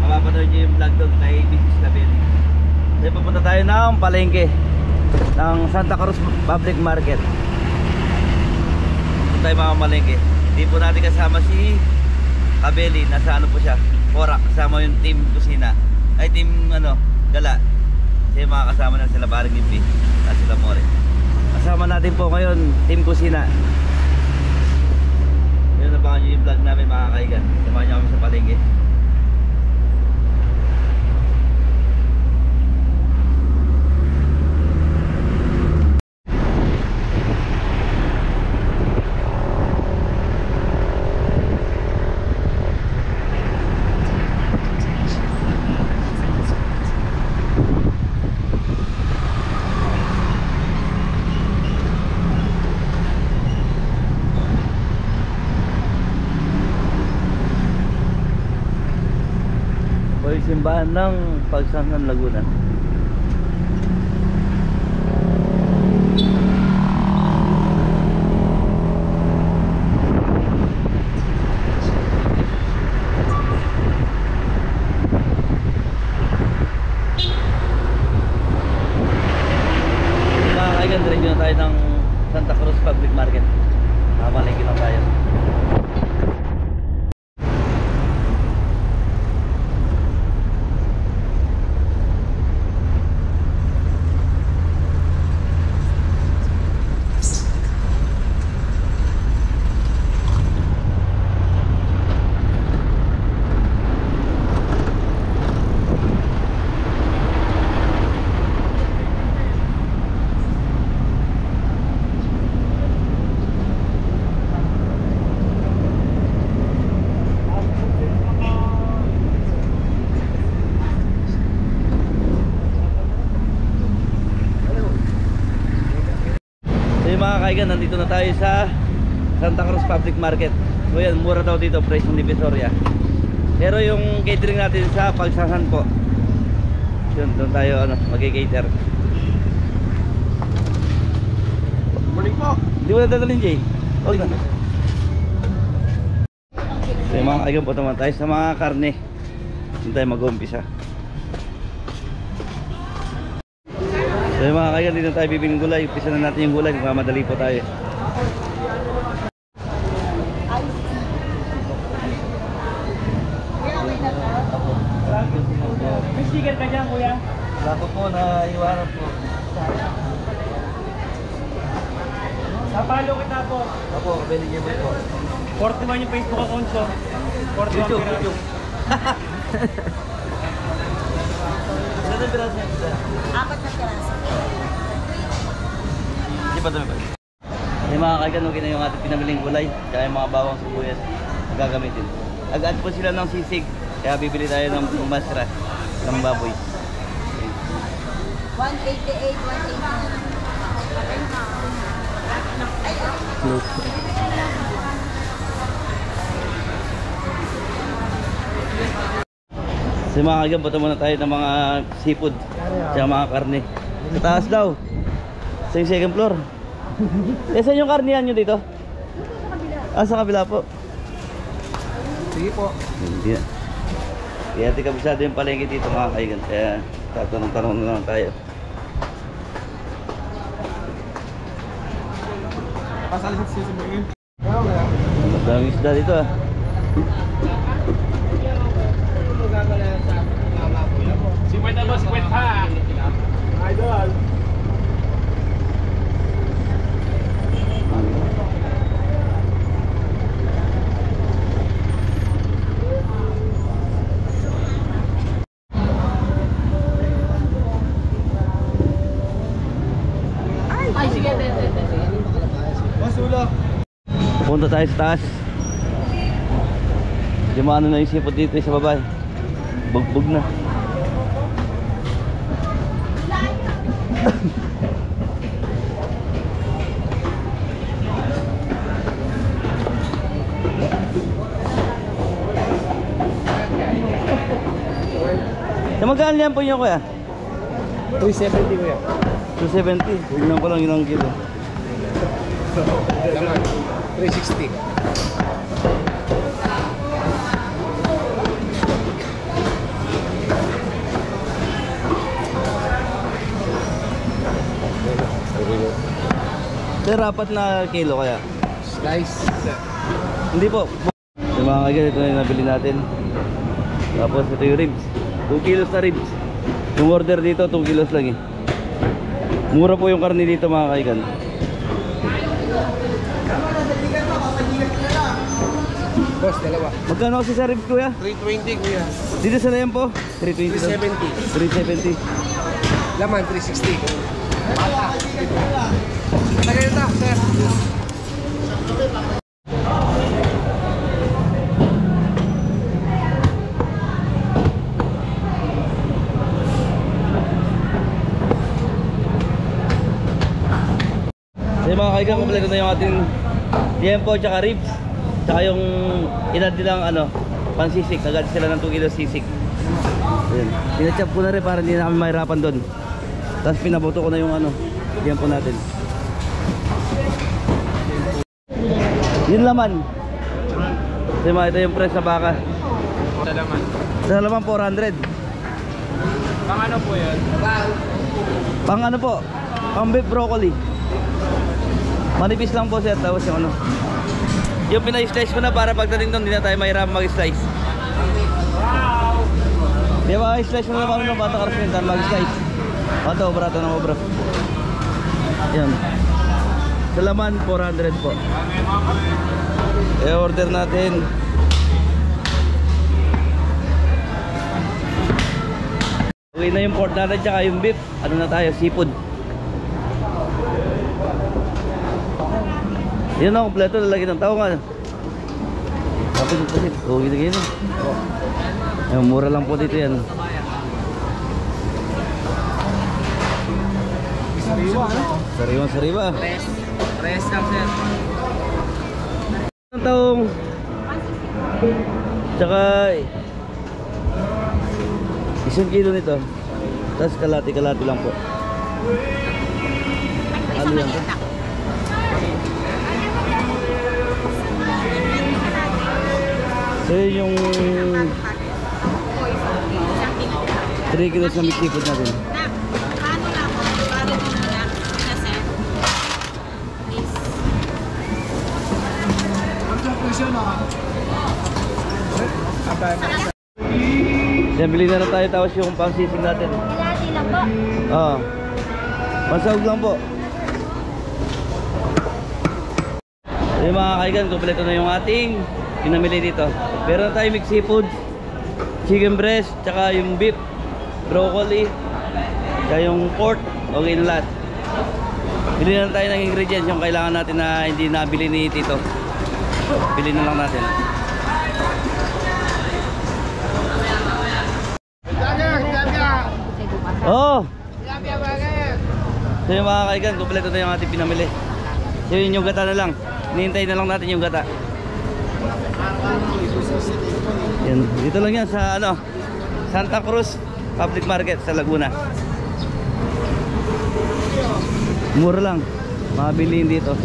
mapapanood nyo yung vlog doon kay Mrs. Labelli. Kasi pupunta tayo ng palengke ng Santa Cruz Public Market. Pupunta tayo mga malengke. Hindi po natin kasama si Labelli. Nasa ano po siya, Korak. Kasama yung team kusina. Ay team ano, gala. Kasi mga kasama na sila Baring Nimpi at sila More. Kasama natin po ngayon team kusina. Yun, nabangan nyo yung vlog namin mga kaigan. Samahan nyo kami sa palengke. Simbahan ng Pagsangan Laguna. Makakaigan diretso na tayo ng Santa Cruz Public Market. Mamalengke lang tayo. Mga kaigan, nandito na tayo sa Santa Cruz Public Market. So yan, mura daw dito, price ng Divisoria. Pero yung catering natin sa Pagsangan po, yun, doon tayo ano, mag-cater. Morning po. Hindi mo na dadalhin, Jay? Huwag na. So yung mga kaigan po naman tayo sa mga karne. Doon tayo mag-umpisa. So yung mga kaigan, dito tayo bibing gulay. Umpisa na natin yung gulay, magmamadali po tayo. May sticker ka dyan, kuya? Lako po na iwanan po. Napalo kita po. Ako, available po. 41 yung Facebook account ko. 41 YouTube, piraso. YouTube. Saan ang piraso niya? 4 na piraso. Hindi pa dami pa. Yung mga kaigan, okay na yung ating pinamiling gulay. Kaya yung mga bawang sibuyas gagamitin. Agad po sila ng sisig. Kaya bibili tayo ng masra ng baboy. 188, 189. So mga kaigan, punta muna tayo ng mga seafood at mga karne. Sa taas daw. Sa yung second floor. Saan yung karnihan nyo dito? Sa kabila po. Sige po. Hindi na. Kaya di kabisado yung palengke dito mga kaigan. Kaya tatanong-tanong na lang tayo. Pasalit si Simuin. Madaming isda dito ah. Si Kwenta mo, si Kwenta. Idol. Ay, sige. Masulo. Punta tayo sa taas. Di maano na yung sipot dito sa baba. Bugbog na. Magkano yan po nyo kuya? 370 kuya. 270. Tignan ko lang ilang kilo. 360. Pero apat na kilo kaya. Slice. Hindi po. So mga kaigan, ito na yung nabili natin. Tapos ito yung ribs. 2 kilos na ribs. Yung order dito 2 kilos lang eh. Mura po yung karne dito mga kaigan. Boss, dalawa. Magkano kasi sa ribs kuya? 320 kuya. Dito sa Lempo? 320 daw. 370. 370. Laman, 360. Tagay ito, sir. So yung mga kaigan, kompleto na yung ating tiempo tsaka ribs. Tsaka yung inad nilang ano, pansisik. Agad sila ng 2 kilos sisik. Ayan. Pinachop ko na rin para hindi na kami mahirapan doon. Tapos pinabuto ko na yung ano, tiempo natin. Yun laman. So yung mga ito yung press sa baka. Sa laman. Sa laman 400. Pang ano po yun? Pang ano po? Pang beef broccoli. Manipis lang po sir. Tapos yung ano, yung pinay-slice ko na para pagdating doon, hindi na tayo mahirap mag-slice. Di ba, i-slice mo na naman ng bata karasintan, mag-slice. Ito, obra, ito ng obra. Yan. Sa laman, 400 po. I-order natin. Okay na yung pork natin, tsaka yung beef. Ano na tayo, seafood. Yan na, kompleto, lalagyan ng tao nga. Tapos, okay na ganyan. Ay, mura lang po dito yan. Sariwa, ano? Sariwa, sariwa. Press lang, sir. Ang taong. Tsaka 1 kilo nito. Tapos kalati-kalati lang po. Ano yan po? So yun yung 3 kilos na mixed seafood natin. Paano na ako? Paano mo muna? Pinaset? Please. Yan, bilhin na tayo tapos yung pangsisig natin. Ilati lang po. Oo. Pansahog lang po. Yung mga kaigan, kompleto na yung ating pinamili dito. Meron na tayo mixed seafood, chicken breast, tsaka yung beef, broccoli, tsaka yung pork. Okay na lahat. Bili na tayo ng ingredients yung kailangan natin na hindi nabili ni Tito. Bili na lang natin. Oh! So yung mga kaigan, kompleto na yung ating pinamili. So yun yung gata na lang. Hinihintay na lang natin yung gata. Yan. Dito lang yan sa ano, Santa Cruz Public Market sa Laguna. Mura lang. Mabilin dito.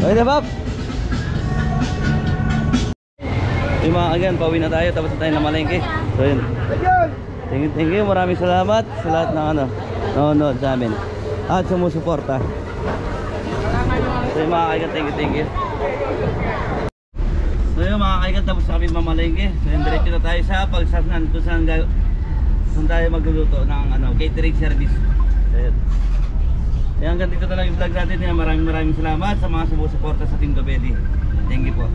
Okay na, Bob? Yung mga kaigan, pauwi na tayo. Tapos na tayo na malengke. So yun. Thank you. Maraming salamat sa lahat ng ano, nanonood sa amin at sumusuporta. So yung mga kaigan, thank you. So yung mga kaigan, tapos na kami mamalengke. So yung diretso na tayo sa pagsasanan kung saan tayo magluluto ng ano, catering service. So yun. Kaya hanggang dito na lang yung vlog natin. Maraming salamat sa mga sumusuporta sa Team Gabelli. Thank you po.